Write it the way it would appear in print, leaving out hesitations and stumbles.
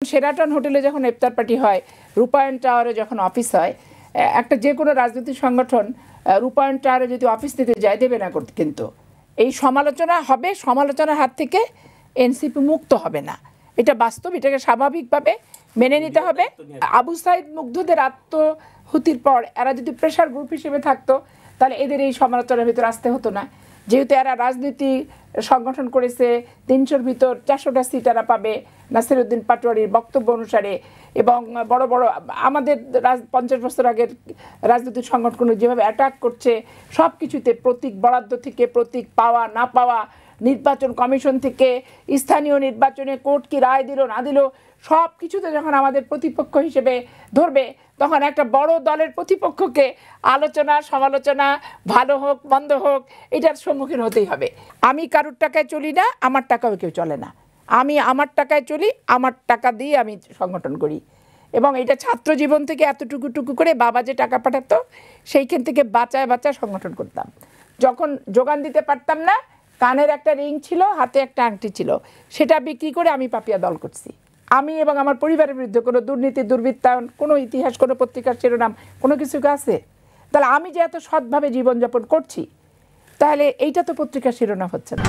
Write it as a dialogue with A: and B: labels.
A: Sheraton হোটেলে যখন ইফতার party হয়, রূপায়ণ টাওয়ারে যখন অফিস হয়, একটা যে কোনো রাজনৈতিক সংগঠন রূপায়ণ টাওয়ারে যদি অফিস নিতে যায় দেবে না করতে, কিন্তু এই সমালোচনা হবে, সমালোচনার হাত থেকে এনসিপি মুক্ত হবে না। এটা বাস্তব, এটাকে স্বাভাবিকভাবে মেনে নিতে হবে। আবু সাইদ মুগ্ধদের আত্মহুতির পর এরা যদি প্রেশার গ্রুপ হিসেবে থাকতো তাহলে এদের এই সমালোচনার ভিতরে আসতে হতো না। যেহেতু এরা রাজনীতি সংগঠন করেছে, 300-র ভিতর 400টা সিট এরা পাবে নাসিরউদ্দিন পাটোয়ারির বক্তব্য অনুসারে, এবং বড় বড় আমাদের 50 বছর আগের রাজনৈতিক সংগঠন যেভাবে অ্যাটাক করছে, সব কিছুতে প্রতীক বরাদ্দ থেকে প্রতীক পাওয়া না পাওয়া, নির্বাচন কমিশন থেকে স্থানীয় নির্বাচনে কোর্ট কি রায় দিল না দিল, সব কিছুতে যখন আমাদের প্রতিপক্ষ হিসেবে ধরবে, তখন একটা বড় দলের প্রতিপক্ষকে আলোচনা সমালোচনা ভালো হোক মন্দ হোক এটার সম্মুখীন হতেই হবে। আমি কারোর টাকায় চলি না, আমার টাকাও কেউ চলে না। আমি আমার টাকায় চলি, আমার টাকা দিয়ে আমি সংগঠন করি, এবং এটা ছাত্র জীবন থেকে এতটুকু করে বাবা যে টাকা পাঠাতো সেইখান থেকে বাঁচায় সংগঠন করতাম। যখন যোগান দিতে পারতাম না, কানের একটা রিং ছিল, হাতে একটা আংটি ছিল, সেটা বিক্রি করে আমি পাপিয়া দল করছি। আমি এবং আমার পরিবারের বিরুদ্ধে কোনো দুর্নীতি দুর্বৃত্তায়ন, কোনো ইতিহাস, কোনো পত্রিকার শিরোনাম, কোনো কিছু আছে? তাহলে আমি যে এত সৎভাবে জীবনযাপন করছি, তাহলে এইটা তো পত্রিকার শিরোনাম হচ্ছে না।